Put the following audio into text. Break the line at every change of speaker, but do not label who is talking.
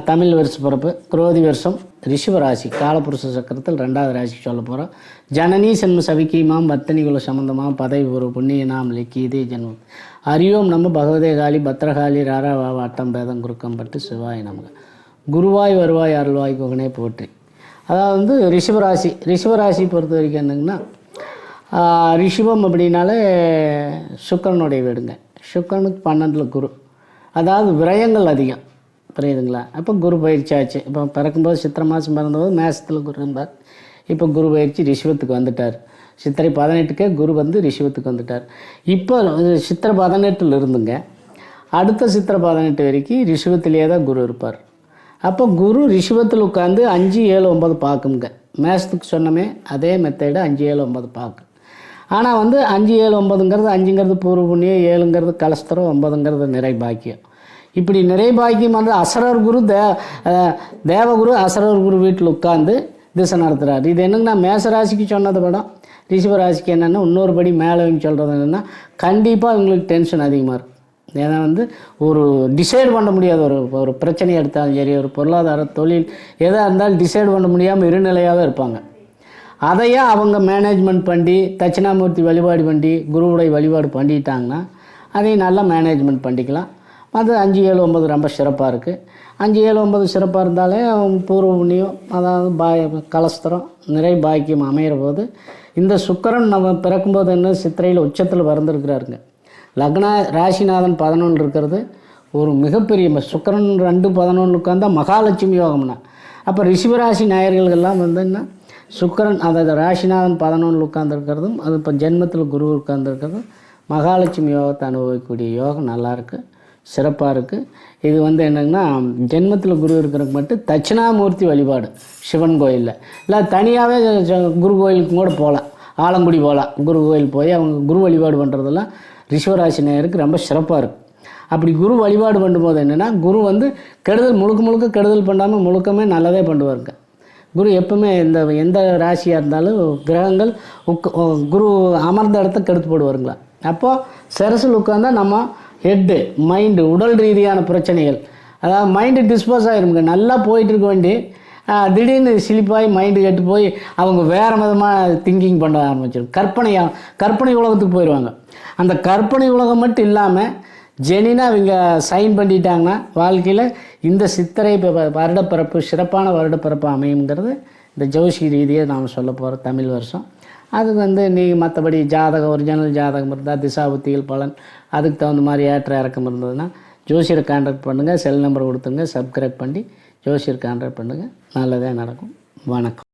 தமிழ் வருஷ பிறப்பு குரோதி வருஷம் ரிஷப ராசி காலபுருஷ சக்கரத்தில் 2வது ராசிக்கு சொல்ல போகிறோம். ஜனனி சென்ம சவிக்கியமாம் வர்த்தனிகுல சம்பந்தமாம் பதவி ஒரு புண்ணிய நாம் லிக்கியதே ஜென்மம் அரியோம் நம்ம பகவதே காளி பத்திரகாளி ராரா வாட்டம் பேதம் குறுக்கம் பட்டு சிவாய் நமக்கு குருவாய் வருவாய் அருள்வாய் குகனே போற்றி. அதாவது ரிஷபராசி பொறுத்த வரைக்கும் என்னங்கன்னா ரிஷபம் அப்படின்னாலே சுக்கரனுடைய வீடுங்க. சுக்கரனுக்கு 12 குரு, அதாவது விரயங்கள் அதிகம், புரியுதுங்களா? அப்போ குரு பயிற்சி ஆச்சு. இப்போ பிறக்கும்போது சித்திரை மாதம் பிறந்தபோது மேசத்தில் குரு இருந்தார். இப்போ குரு பயிற்சி ரிஷபத்துக்கு வந்துட்டார். சித்திரை 18க்கே குரு வந்து ரிஷபத்துக்கு வந்துட்டார். இப்போ சித்திரை 18 இருந்துங்க அடுத்த சித்திரை 18 வரைக்கும் ரிஷபத்திலேயே தான் குரு இருப்பார். அப்போ குரு ரிஷபத்தில் உட்காந்து 5, 7, 9 பார்க்குங்க. மேசத்துக்கு சொன்னமே அதே மெத்தேடு 5, 7, 9 பார்க்கு. ஆனால் வந்து 5, 7, 9ங்கிறது 5ங்கிறது பூர்வ புண்ணியம், 7ங்கிறது கலஸ்தரம், 9ங்கிறது நிறை பாக்கியம். இப்படி நிறை பாக்கியம் வந்து அசரர் குரு தேவகுரு அசரர் குரு வீட்டில் உட்காந்து திசை நடத்துகிறார். இது என்னங்கன்னா மேசராசிக்கு சொன்னதை படம் ரிஷபராசிக்கு என்னென்னா இன்னொரு படி மேலே சொல்கிறது என்னென்னா கண்டிப்பாக இவங்களுக்கு டென்ஷன் அதிகமாக இருக்கும். ஏன்னா வந்து ஒரு டிசைட் பண்ண முடியாத ஒரு பிரச்சனை எடுத்தாலும் சரி, ஒரு பொருளாதார தொழில் எதாக இருந்தாலும் டிசைட் பண்ண முடியாமல் இருநிலையாகவே இருப்பாங்க. அதையே அவங்க மேனேஜ்மெண்ட் பண்ணி தட்சிணாமூர்த்தி வழிபாடு பண்ணி குருவுடைய வழிபாடு பண்ணிட்டாங்கன்னா அதையும் நல்லா மேனேஜ்மெண்ட் பண்ணிக்கலாம். அது 5, 7, 9 ரொம்ப சிறப்பாக இருக்குது. 5, 7, 9 சிறப்பாக இருந்தாலே பூர்வ புண்ணியம், அதாவது கலஸ்தரம் நிறை பாக்கியம் அமைகிற போது இந்த சுக்கிரன் நம்ம பிறக்கும்போது என்ன சித்திரையில் உச்சத்தில் பிறந்திருக்கிறாருங்க. லக்னா ராசிநாதன் 11 இருக்கிறது ஒரு மிகப்பெரிய சுக்கிரன் 2, 11 உட்காந்தா மகாலட்சுமி யோகம்னா. அப்போ ரிஷபராசி நேயர்களெல்லாம் வந்துன்னா சுக்கிரன் அதாவது ராசிநாதன் 11 உட்காந்துருக்கிறதும் அது இப்போ ஜென்மத்தில் குரு உட்காந்துருக்கிறதும் மகாலட்சுமி யோகத்தை அனுபவிக்கக்கூடிய யோகம் நல்லாயிருக்கு, சிறப்பாக இருக்குது. இது வந்து என்னங்கன்னா ஜென்மத்தில் குரு இருக்கிறதுக்கு மட்டும் தட்சிணாமூர்த்தி வழிபாடு சிவன் கோயிலில் இல்லை தனியாகவே குரு கோயிலுக்கு கூட போகலாம், ஆலங்குடி போகலாம். குரு கோயில் போய் அவங்க குரு வழிபாடு பண்ணுறதெல்லாம் ரிஷபராசி நேயருக்கு ரொம்ப சிறப்பாக இருக்குது. அப்படி குரு வழிபாடு பண்ணும்போது என்னென்னா குரு வந்து கெடுதல் முழுக்க கெடுதல் பண்ணாமல் முழுக்கமே நல்லதே பண்ணுவாருங்க. குரு எப்பவுமே எந்த ராசியாக இருந்தாலும் கிரகங்கள் குரு அமர்ந்த இடத்த கெடுத்து போடுவாருங்களா. அப்போது சரசில் உட்காந்தா நம்ம ஹெட்டு மைண்டு உடல் ரீதியான பிரச்சனைகள், அதாவது மைண்டு டிஸ்போஸ் ஆகிருங்க. நல்லா போயிட்டு இருக்க வேண்டி திடீர்னு சிலிப்பாகி மைண்டு கெட்டு போய் அவங்க வேறு விதமாக திங்கிங் பண்ண ஆரம்பிச்சிடும். கற்பனை உலகத்துக்கு போயிடுவாங்க. அந்த கற்பனை உலகம் மட்டும் இல்லாமல் ஜெனினா இவங்க சைன் பண்ணிட்டாங்கன்னா வாழ்க்கையில் இந்த சித்திரை வருடப்பிறப்பு சிறப்பான வருடப்பிறப்பு அமையுங்கிறது இந்த ஜோசி ரீதியாக நாம் சொல்ல போகிற தமிழ் வருஷம். அது வந்து நீங்கள் மற்றபடி ஜாதகம் ஒரிஜினல் ஜாதகம் இருந்தால் திசாபுத்திகள் பலன் அதுக்கு தகுந்த மாதிரி ஏற்ற இறக்கம் இருந்ததுன்னா ஜோசியரை கான்டாக்ட் பண்ணுங்கள். செல் நம்பர் கொடுத்துங்க, சப்ஸ்கிரைப் பண்ணி ஜோசியரை கான்டாக்ட் பண்ணுங்கள். நல்லதே நடக்கும். வணக்கம்.